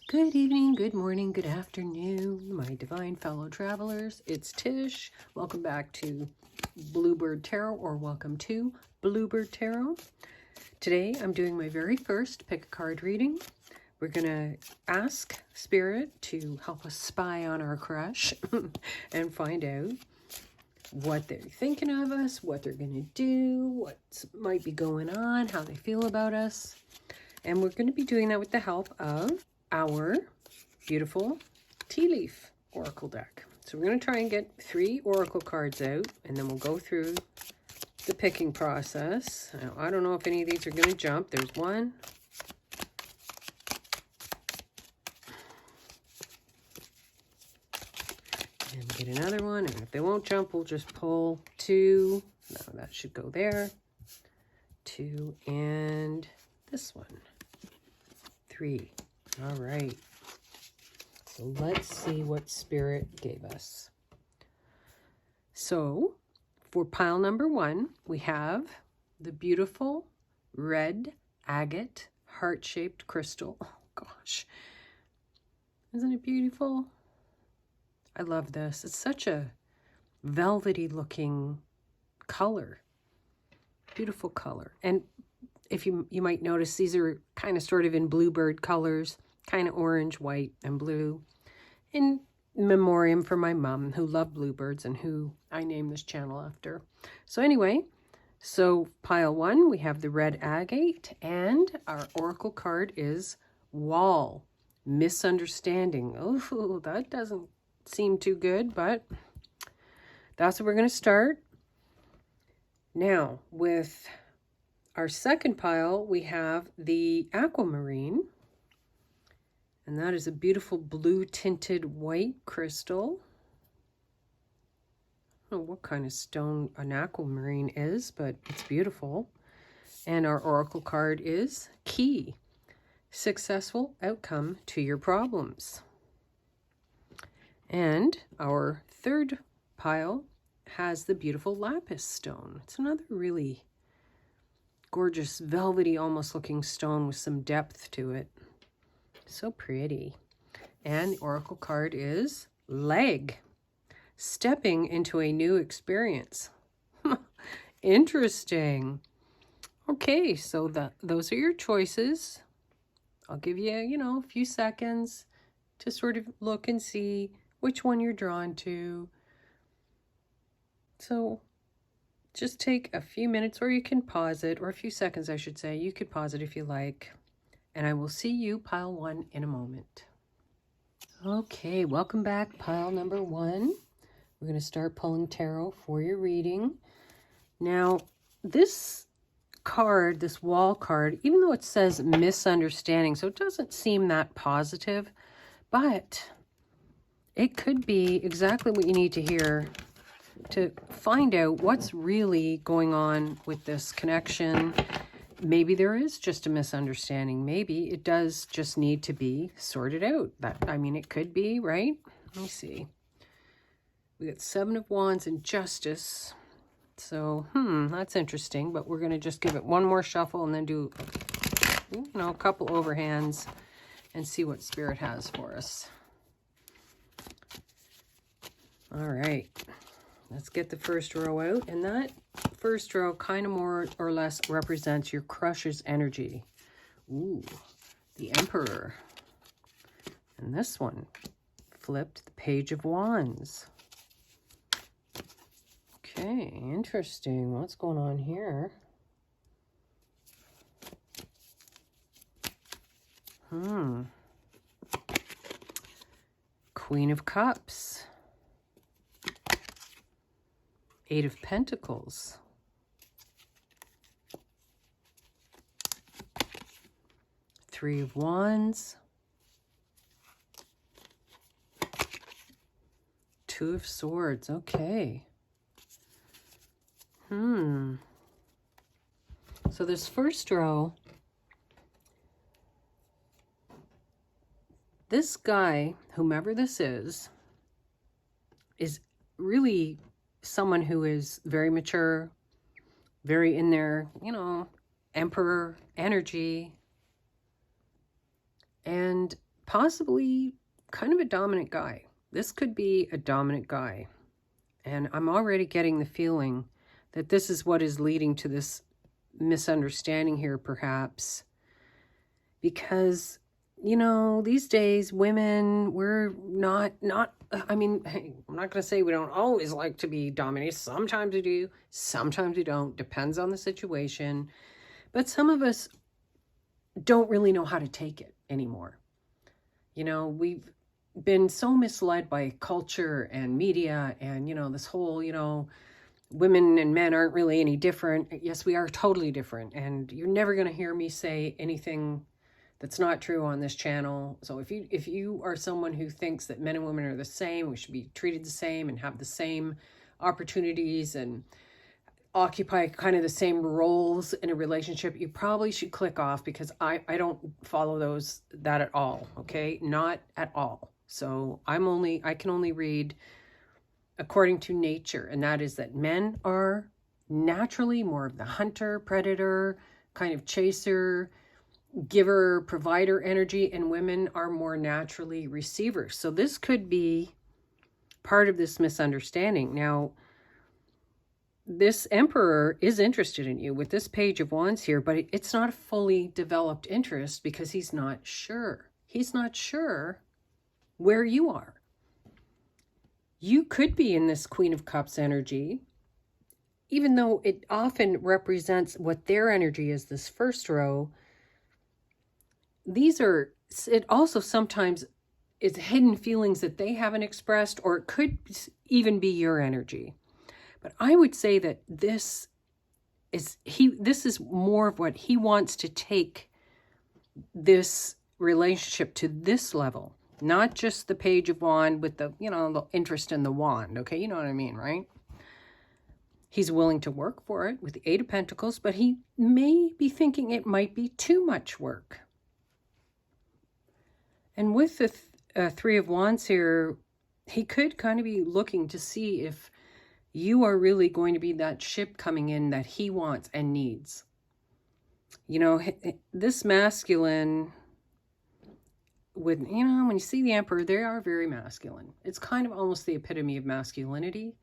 Good evening, good morning, good afternoon, my divine fellow travelers. It's Tish. Welcome back to Bluebird Tarot, or welcome to Bluebird Tarot. Today I'm doing my very first pick a card reading. We're going to ask Spirit to help us spy on our crush and find out what they're thinking of us, what they're going to do, what might be going on, how they feel about us. And we're going to be doing that with the help of our beautiful tea leaf oracle deck. So we're going to try and get 3 oracle cards out, and then we'll go through the picking process. Now, I don't know if any of these are going to jump. There's one. And get another one. And if they won't jump, we'll just pull 2. No, that should go there. 2 and this one. 3. All right. So let's see what Spirit gave us. So for pile number 1, we have the beautiful red agate heart-shaped crystal. Oh gosh. Isn't it beautiful? I love this. It's such a velvety looking color. Beautiful color. And if you might notice, these are kind of sort of in bluebird colors, kind of orange, white, and blue. In memoriam for my mom, who loved bluebirds and who I named this channel after. So anyway, so pile 1, we have the red agate, and our oracle card is Wall, Misunderstanding. Oh, that doesn't seem too good, but that's what we're going to start. Now, with our second pile, we have the Aquamarine, and that is a beautiful blue tinted white crystal. I don't know what kind of stone an aquamarine is, but it's beautiful. And our oracle card is Key, Successful Outcome to Your Problems. And our third pile has the beautiful Lapis stone. It's another really gorgeous, velvety, almost looking stone with some depth to it. So pretty. And the oracle card is Leg, Stepping into a New Experience. Interesting. Okay, so those are your choices. I'll give you, a few seconds to sort of look and see which one you're drawn to. So just take a few minutes, or you can pause it, or a few seconds, I should say. You could pause it if you like. And I will see you, pile 1, in a moment. Okay, welcome back, pile number 1. We're going to start pulling tarot for your reading. Now, this card, this wall card, even though it says misunderstanding, so it doesn't seem that positive, but it could be exactly what you need to hear to find out what's really going on with this connection. Maybe there is just a misunderstanding. Maybe it does just need to be sorted out. It could be, right? Let me see. We got 7 of Wands and Justice. So, that's interesting. But we're going to just give it one more shuffle and then do, a couple overhands and see what Spirit has for us. All right. Let's get the first row out, and that first row kind of more or less represents your crush's energy. Ooh, the Emperor. And this one flipped the Page of Wands. Okay, interesting. What's going on here? Queen of Cups. 8 of Pentacles. 3 of Wands. 2 of Swords. Okay. So this first row, this guy, whomever this is really someone who is very mature, very in their, Emperor energy. And possibly kind of a dominant guy. This could be a dominant guy. And I'm already getting the feeling that this is what is leading to this misunderstanding here, perhaps. Because, you know, these days, women, we're not, I mean, hey, I'm not going to say we don't always like to be dominated. Sometimes we do, sometimes we don't. Depends on the situation. But some of us don't really know how to take it anymore. You know, we've been so misled by culture and media and, you know, this whole, you know, women and men aren't really any different. Yes, we are totally different. And you're never going to hear me say anything that's not true on this channel. So if you are someone who thinks that men and women are the same, we should be treated the same and have the same opportunities and occupy kind of the same roles in a relationship, you probably should click off, because I don't follow that at all. Okay, not at all. So I can only read according to nature, and that is that men are naturally more of the hunter, predator, kind of chaser, giver, provider energy, and women are more naturally receivers. So this could be part of this misunderstanding. Now, this Emperor is interested in you with this Page of Wands here, but it's not a fully developed interest because he's not sure. He's not sure where you are. You could be in this Queen of Cups energy, even though it often represents what their energy is, this first row. It also sometimes is hidden feelings that they haven't expressed, or it could even be your energy. But I would say that this is more of what he wants to take this relationship to this level, not just the Page of Wand with the, you know, the interest in the wand. Okay, you know what I mean, right? He's willing to work for it with the Eight of Pentacles, but he may be thinking it might be too much work. And with the Three of Wands here, he could kind of be looking to see if you are really going to be that ship coming in that he wants and needs. You know, this masculine, with, you know, when you see the Emperor, they are very masculine. It's kind of almost the epitome of masculinity.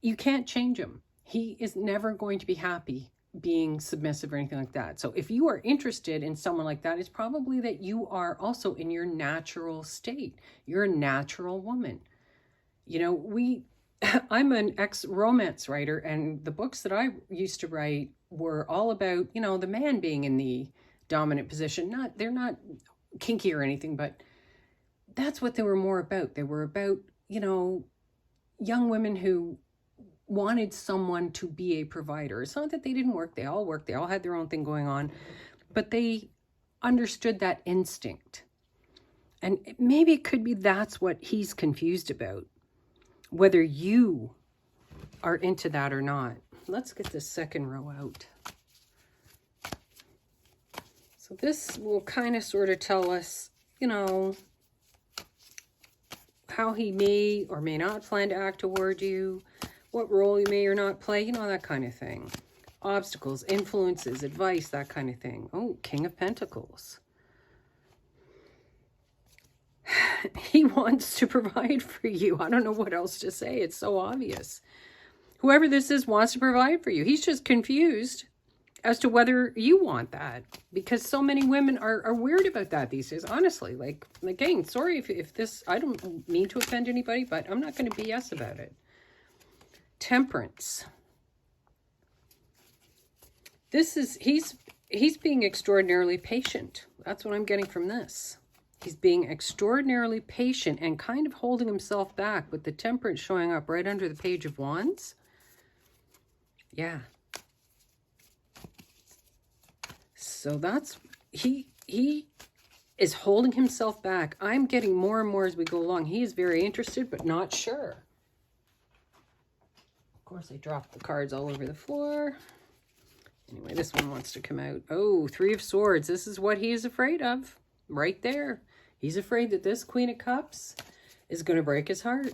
You can't change him. He is never going to be happy being submissive or anything like that. So if you are interested in someone like that, it's probably that you are also in your natural state. You're a natural woman. You know, I'm an ex-romance writer, and the books that I used to write were all about, you know, the man being in the dominant position. They're not kinky or anything, but that's what they were more about. They were about, you know, young women who wanted someone to be a provider. It's not that they didn't work. They all worked. They all had their own thing going on, but they understood that instinct. And maybe it could be that's what he's confused about, whether you are into that or not. Let's get this second row out. So this will kind of sort of tell us, you know, how he may or may not plan to act toward you, what role you may or not play, you know, that kind of thing. Obstacles, influences, advice, that kind of thing. Oh, King of Pentacles. He wants to provide for you. I don't know what else to say. It's so obvious. Whoever this is wants to provide for you. He's just confused as to whether you want that, because so many women are weird about that these days, honestly. Like, again, sorry if this, I don't mean to offend anybody, but I'm not going to BS about it. Temperance. This is, he's being extraordinarily patient. That's what I'm getting from this. He's being extraordinarily patient and kind of holding himself back, with the Temperance showing up right under the Page of Wands. Yeah. So that's, he is holding himself back. I'm getting more and more as we go along. He is very interested, but not sure. Of course, I dropped the cards all over the floor. Anyway, this one wants to come out. Oh, Three of Swords. This is what he is afraid of. Right there. He's afraid that this Queen of Cups is going to break his heart.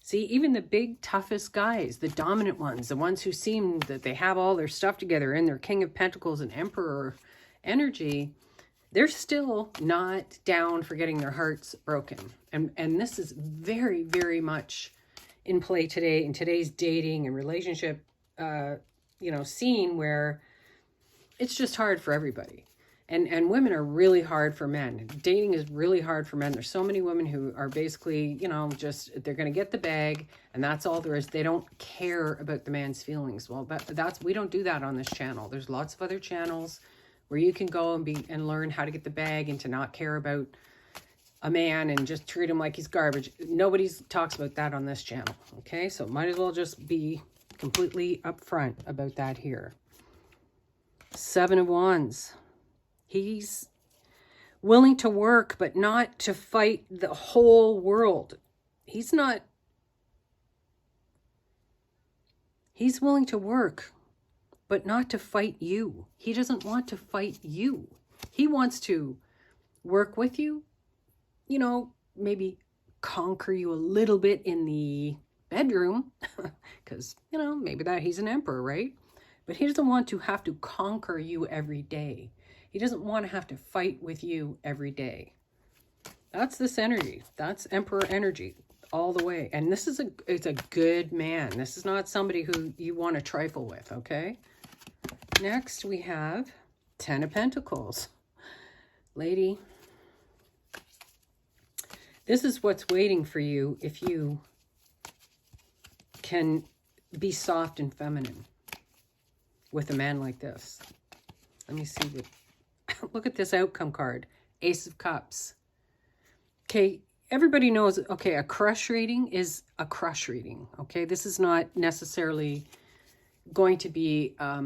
See, even the big, toughest guys, the dominant ones, the ones who seem that they have all their stuff together in their King of Pentacles and Emperor energy, they're still not down for getting their hearts broken. And this is very, very much in play today, in today's dating and relationship, scene, where it's just hard for everybody. And women are really hard for men. Dating is really hard for men. There's so many women who are basically, just, they're going to get the bag and that's all there is. They don't care about the man's feelings. Well, we don't do that on this channel. There's lots of other channels where you can go and learn how to get the bag and to not care about a man and just treat him like he's garbage. Nobody talks about that on this channel. Okay, so might as well just be completely upfront about that here. Seven of Wands. He's willing to work, but not to fight the whole world. He's willing to work, but not to fight you. He doesn't want to fight you. He wants to work with you, maybe conquer you a little bit in the bedroom, because, maybe that he's an emperor, right? But he doesn't want to have to conquer you every day. He doesn't want to have to fight with you every day. That's this energy. That's emperor energy all the way. And it's a good man. This is not somebody who you want to trifle with, okay? Next, we have 10 of Pentacles. Lady, this is what's waiting for you if you can be soft and feminine with a man like this. Let me see what... Look at this outcome card. Ace of Cups. Okay, everybody knows, okay, a crush reading is a crush reading. Okay, this is not necessarily going to be a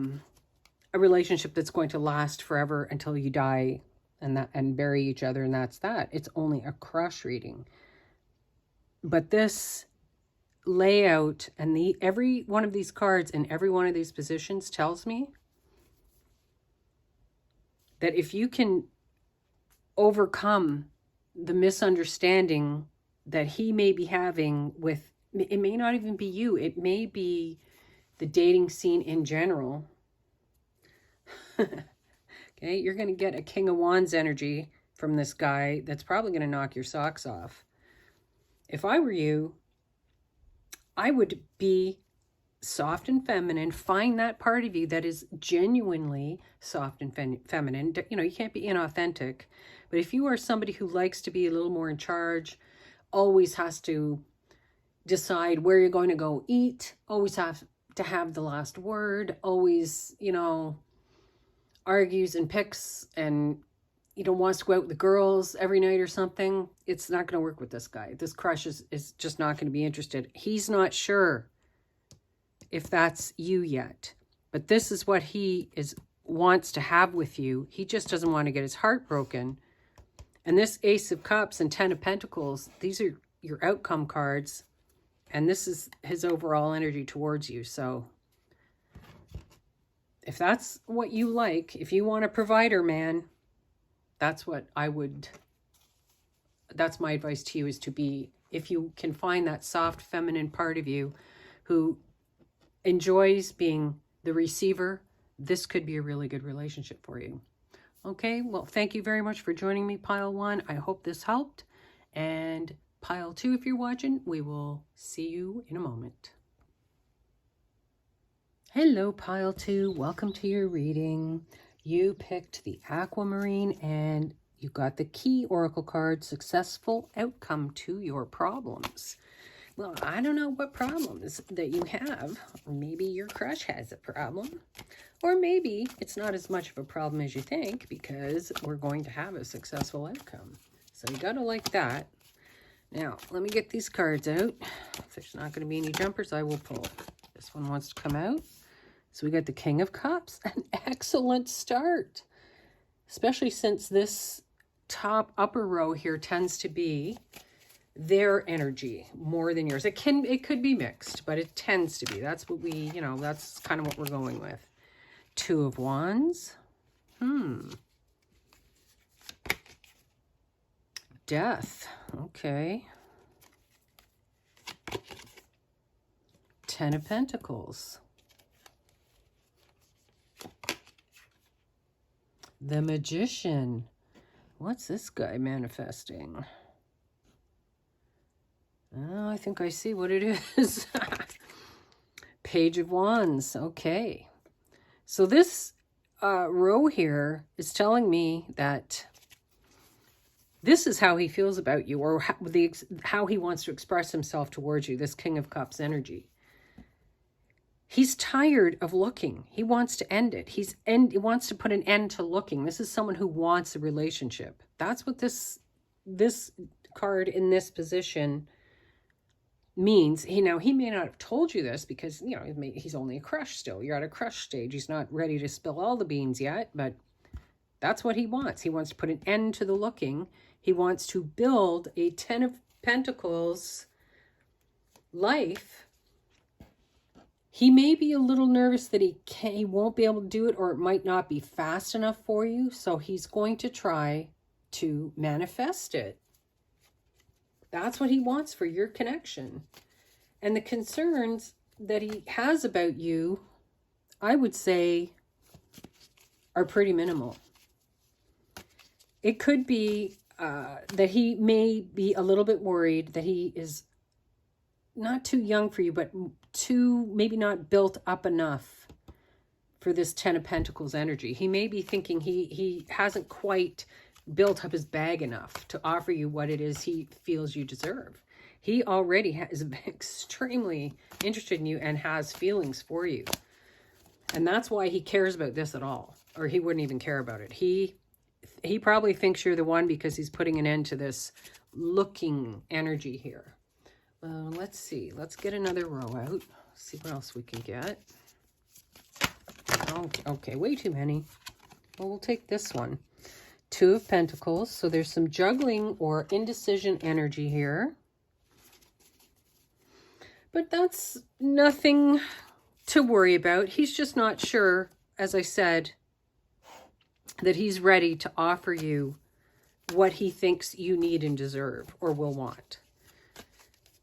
relationship that's going to last forever until you die and bury each other, and that's that. It's only a crush reading. But this layout and every one of these cards in every one of these positions tells me that if you can overcome the misunderstanding that he may be having with, it may not even be you, it may be the dating scene in general. Okay, you're going to get a King of Wands energy from this guy that's probably going to knock your socks off. If I were you, I would be soft and feminine. Find that part of you that is genuinely soft and feminine. You can't be inauthentic. But if you are somebody who likes to be a little more in charge, always has to decide where you're going to go eat, always have to have the last word, always, argues and picks and, wants to go out with the girls every night or something, it's not going to work with this guy. This crush is just not going to be interested. He's not sure if that's you yet, but this is what he wants to have with you. He just doesn't want to get his heart broken. And this Ace of Cups and 10 of Pentacles, these are your outcome cards, and this is his overall energy towards you. So if that's what you like, if you want a provider, man, that's what that's my advice to you, is to be, if you can find that soft feminine part of you who enjoys being the receiver, this could be a really good relationship for you. Okay, well, thank you very much for joining me, Pile 1. I hope this helped. And Pile 2, if you're watching, we will see you in a moment. Hello, Pile 2. Welcome to your reading. You picked the Aquamarine and you got the key oracle card, successful outcome to your problems. Well, I don't know what problems that you have. Or maybe your crush has a problem. Or maybe it's not as much of a problem as you think, because we're going to have a successful outcome. So you got to like that. Now, let me get these cards out. If there's not going to be any jumpers, I will pull. This one wants to come out. So we got the King of Cups. An excellent start. Especially since this upper row here tends to be their energy more than yours. It could be mixed, but it tends to be. That's what that's kind of what we're going with. 2 of Wands. Death. Okay. 10 of Pentacles. The Magician. What's this guy manifesting? Oh, I think I see what it is. Page of Wands. Okay. So this row here is telling me that this is how he feels about you, or how he wants to express himself towards you, this King of Cups energy. He's tired of looking. He wants to end it. He wants to put an end to looking. This is someone who wants a relationship. That's what this card in this position means. He may not have told you this because, you know, he's only a crush still. You're at a crush stage. He's not ready to spill all the beans yet, but that's what he wants. He wants to put an end to the looking. He wants to build a 10 of Pentacles life. He may be a little nervous that he won't be able to do it, or it might not be fast enough for you. So he's going to try to manifest it. That's what he wants for your connection. And the concerns that he has about you, I would say, are pretty minimal. It could be that he may be a little bit worried that he is not too young for you, but maybe not built up enough for this 10 of Pentacles energy. He may be thinking he hasn't quite built up his bag enough to offer you what it is he feels you deserve. He already is extremely interested in you and has feelings for you. And that's why he cares about this at all, or he wouldn't even care about it. He probably thinks you're the one because he's putting an end to this looking energy here. Let's see. Let's get another row out. See what else we can get. Okay, way too many. Well, we'll take this one. 2 of Pentacles. So there's some juggling or indecision energy here. But that's nothing to worry about. He's just not sure, as I said, that he's ready to offer you what he thinks you need and deserve or will want.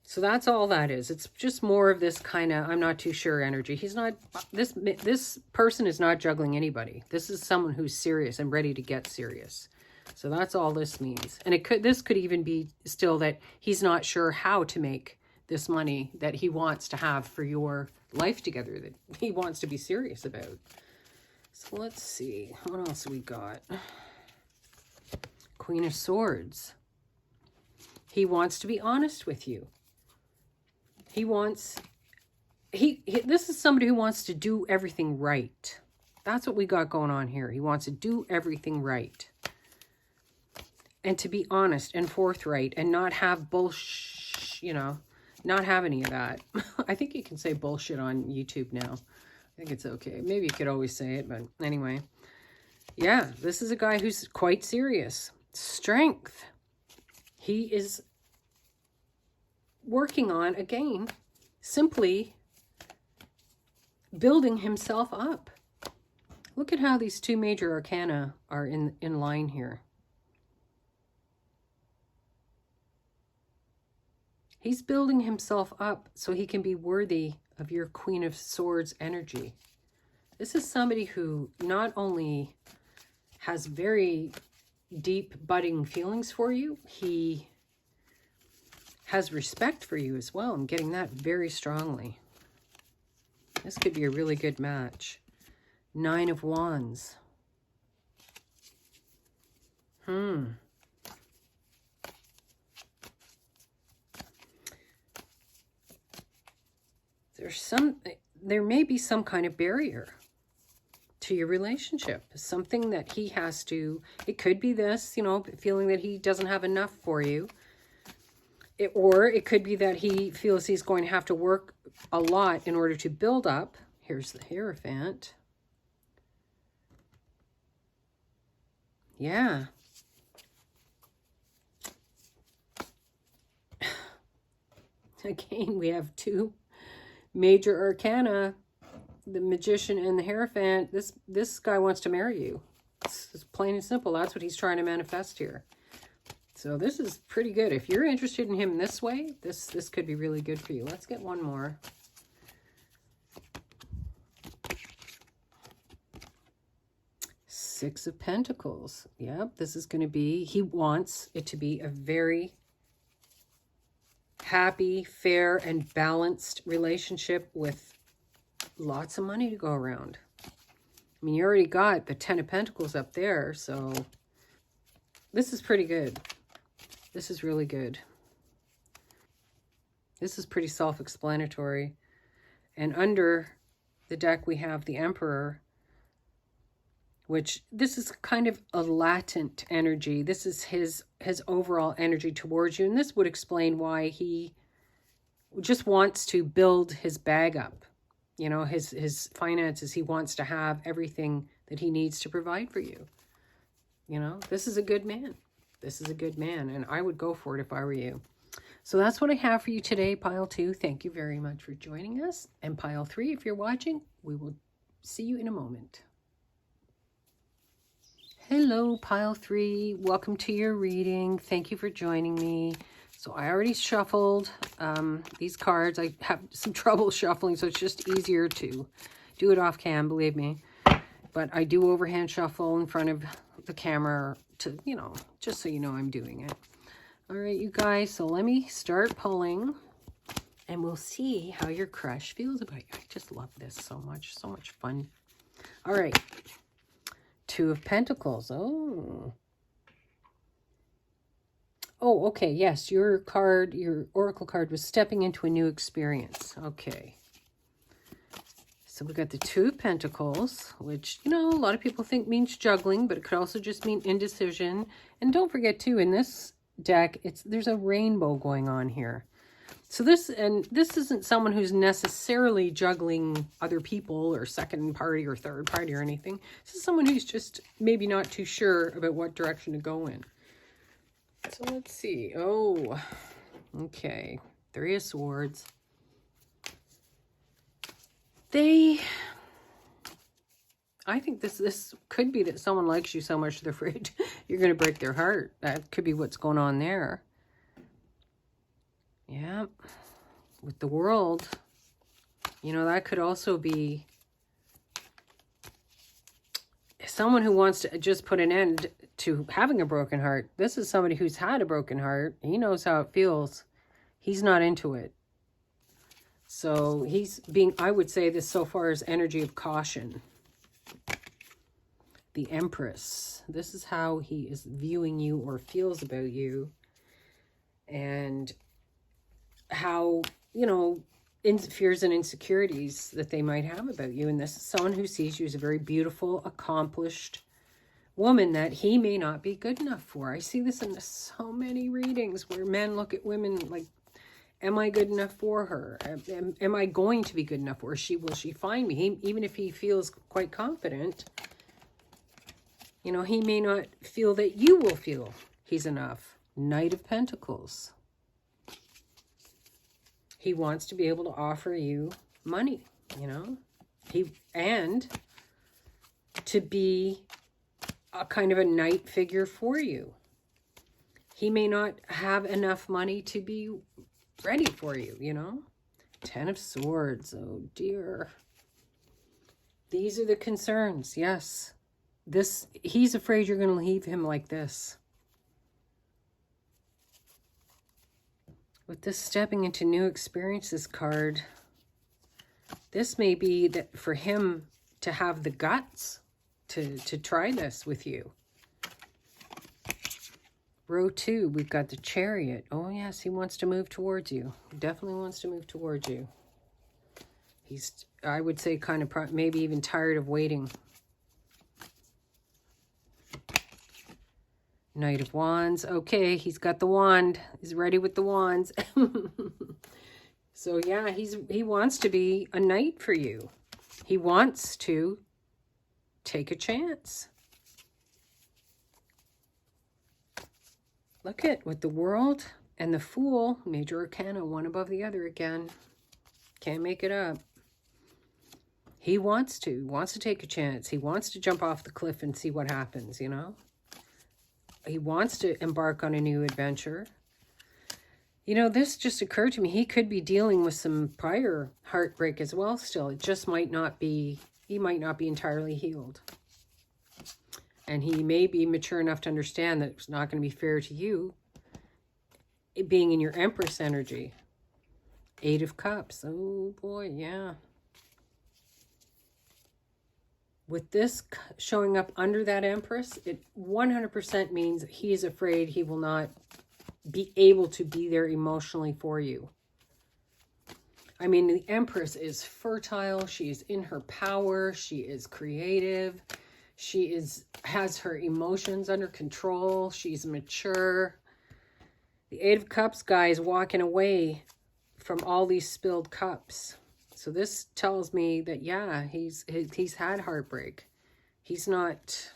So that's all that is. It's just more of this kind of, I'm not too sure energy. He's not, this person is not juggling anybody. This is someone who's serious and ready to get serious. So that's all this means. And this could even be still that he's not sure how to make this money that he wants to have for your life together, that he wants to be serious about. So let's see, what else we got? Queen of Swords. He wants to be honest with you. This is somebody who wants to do everything right. That's what we got going on here. He wants to do everything right. And to be honest and forthright and not have bullshit, you know, not have any of that. I think you can say bullshit on YouTube now. I think it's okay. Maybe you could always say it, but anyway. Yeah, this is a guy who's quite serious. Strength. He is working on, again, simply building himself up. Look at how these 2 major arcana are in line here. He's building himself up so he can be worthy of your Queen of Swords energy. This is somebody who not only has very deep budding feelings for you, he has respect for you as well. I'm getting that very strongly. This could be a really good match. 9 of Wands. There may be some kind of barrier to your relationship. Something that he has to, it could be this, you know, feeling that he doesn't have enough for you. Or it could be that he feels he's going to have to work a lot in order to build up. Here's the Hierophant. Yeah. Again, we have 2 major arcana, the Magician and the Hierophant. This guy wants to marry you. It's plain and simple. That's what he's trying to manifest here. So this is pretty good. If you're interested in him this way, this could be really good for you. Let's get one more. Six of Pentacles. Yep, this is going to be, he wants it to be a very happy, fair, and balanced relationship with lots of money to go around. I mean, you already got the Ten of Pentacles up there, so this is pretty good. This is really good. This is pretty self-explanatory. And under the deck, we have the Emperor, which this is kind of a latent energy. This is his overall energy towards you. And this would explain why he just wants to build his bag up. You know, his finances. He wants to have everything that he needs to provide for you. You know, this is a good man. This is a good man. And I would go for it if I were you. So that's what I have for you today, Pile 2. Thank you very much for joining us. And Pile 3, if you're watching, we will see you in a moment. Hello, Pile 3. Welcome to your reading. Thank you for joining me. So I already shuffled these cards. I have some trouble shuffling, so it's just easier to do it off cam, believe me. But I do overhand shuffle in front of the camera to, you know, just so you know I'm doing it. All right, you guys, so let me start pulling and we'll see how your crush feels about you. I just love this so much fun. All right. Two of Pentacles. Oh, okay. Yes, your card, your oracle card was stepping into a new experience. Okay. So we got the Two of Pentacles, which, you know, a lot of people think means juggling, but it could also just mean indecision. And don't forget too, in this deck, there's a rainbow going on here. So this isn't someone who's necessarily juggling other people or second party or third party or anything. This is someone who's just maybe not too sure about what direction to go in. So let's see. Oh, okay. Three of Swords. I think this could be that someone likes you so much they're afraid you're going to break their heart. That could be what's going on there. Yeah. With the World, you know, that could also be someone who wants to just put an end to having a broken heart. This is somebody who's had a broken heart. He knows how it feels. He's not into it. So he's being, I would say this so far is energy of caution. The Empress. This is how he is viewing you or feels about you. And how, you know, fears and insecurities that they might have about you. And this is someone who sees you as a very beautiful, accomplished woman that he may not be good enough for. I see this in so many readings where men look at women like, am I good enough for her? Am I going to be good enough for her? Will she find me? Even if he feels quite confident, you know, he may not feel that you will feel he's enough. Knight of Pentacles. He wants to be able to offer you money, you know, and to be a kind of a knight figure for you. He may not have enough money to be ready for you, you know. Ten of Swords. Oh dear. These are the concerns. Yes. He's afraid you're going to leave him like this. With this stepping into new experiences card, this may be that for him to have the guts to try this with you. Row 2, we've got the Chariot. Oh yes, he wants to move towards you. Definitely wants to move towards you. He's, I would say, kind of maybe even tired of waiting. Knight of Wands. Okay, he's got the wand. He's ready with the wands. So yeah, he wants to be a knight for you. He wants to take a chance. Look at with the World and the Fool, major arcana, one above the other again. Can't make it up. He wants to take a chance. He wants to jump off the cliff and see what happens, you know. He wants to embark on a new adventure. You know, this just occurred to me. He could be dealing with some prior heartbreak as well still. It just might not be, he might not be entirely healed. And he may be mature enough to understand that it's not going to be fair to you, it being in your Empress energy. 8 of Cups. Oh boy, yeah. With this showing up under that Empress, it 100% means he is afraid he will not be able to be there emotionally for you. I mean, the Empress is fertile. She is in her power. She is creative. She has her emotions under control. She's mature. The 8 of Cups guy is walking away from all these spilled cups. So this tells me that, yeah, he's had heartbreak. He's not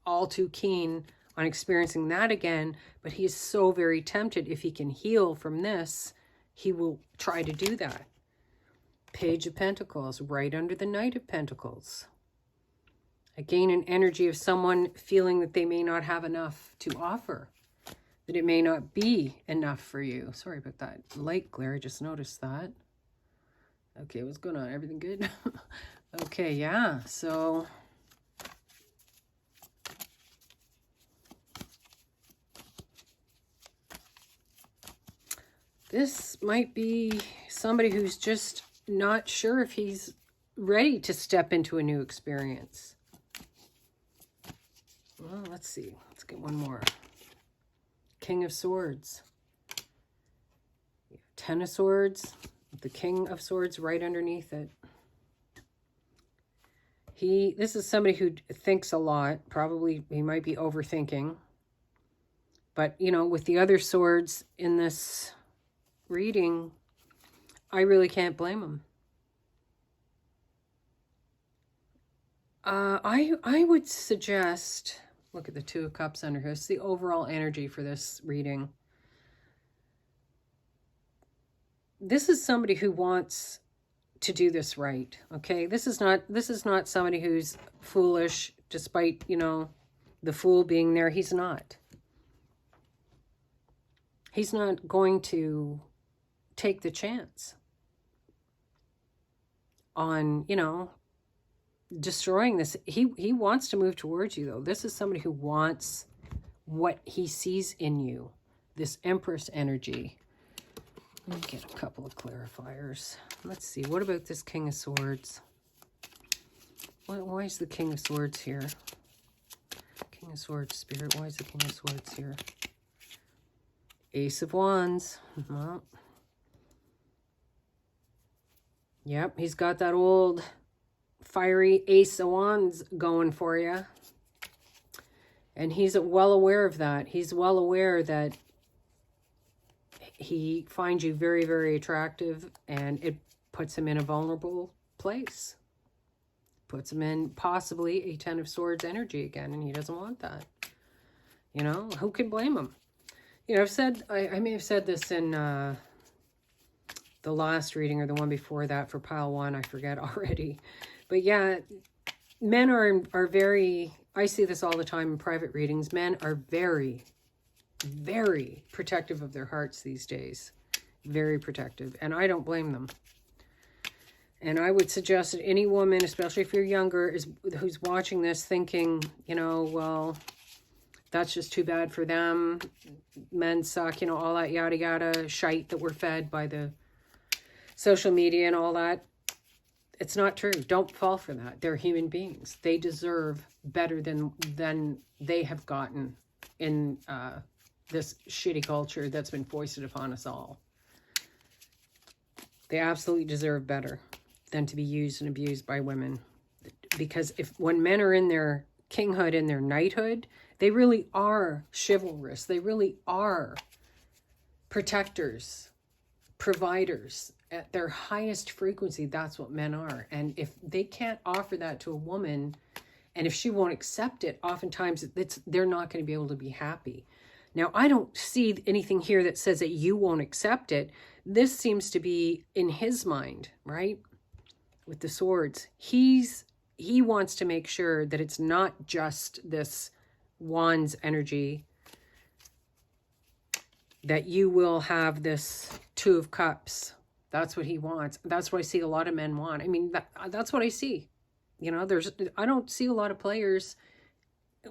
all too keen on experiencing that again, but he is so very tempted. If he can heal from this, he will try to do that. Page of Pentacles, right under the Knight of Pentacles. Again, an energy of someone feeling that they may not have enough to offer, that it may not be enough for you. Sorry about that light glare, I just noticed that. Okay, what's going on? Everything good? Okay, yeah, so this might be somebody who's just not sure if he's ready to step into a new experience. Well, let's see. Let's get one more. King of Swords. 10 of Swords. The King of Swords right underneath it. This is somebody who thinks a lot. Probably he might be overthinking. But, you know, with the other swords in this reading, I really can't blame him. I would suggest, look at the 2 of Cups under here. It's the overall energy for this reading. This is somebody who wants to do this right, okay? This is not somebody who's foolish, despite, you know, the Fool being there. He's not. He's not going to take the chance on, you know, destroying this. He wants to move towards you, though. This is somebody who wants what he sees in you, this Empress energy. Let me get a couple of clarifiers. Let's see. What about this King of Swords? Why is the King of Swords here? King of Swords, Spirit. Why is the King of Swords here? Ace of Wands. Well, yep, he's got that old fiery Ace of Wands going for you. And he's well aware of that. He's well aware that he finds you very, very attractive, and it puts him in a vulnerable place. Puts him in possibly a 10 of Swords energy again, and he doesn't want that. You know, who can blame him? You know, I've said, I may have said this in the last reading or the one before that for pile 1, I forget already. But yeah, men are very, I see this all the time in private readings, men are very, very protective of their hearts these days. Very protective. And I don't blame them. And I would suggest that any woman, especially if you're younger, who's watching this thinking, you know, well, that's just too bad for them. Men suck, you know, all that yada yada shite that we're fed by the social media and all that. It's not true. Don't fall for that. They're human beings. They deserve better than they have gotten in this shitty culture that's been foisted upon us all. They absolutely deserve better than to be used and abused by women. Because when men are in their kinghood and their knighthood, they really are chivalrous. They really are protectors, providers. At their highest frequency, that's what men are. And if they can't offer that to a woman, and if she won't accept it, oftentimes they're not going to be able to be happy. Now, I don't see anything here that says that you won't accept it. This seems to be in his mind, right? With the swords. He wants to make sure that it's not just this Wands energy, that you will have this 2 of Cups. That's what he wants. That's what I see a lot of men want. I mean, that's what I see. You know, I don't see a lot of players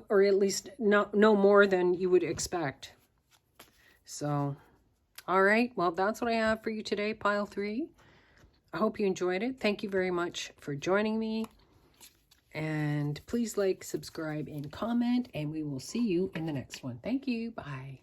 or at least no more than you would expect. So, all right. Well, that's what I have for you today, pile 3. I hope you enjoyed it. Thank you very much for joining me. And please like, subscribe, and comment, and we will see you in the next one. Thank you. Bye.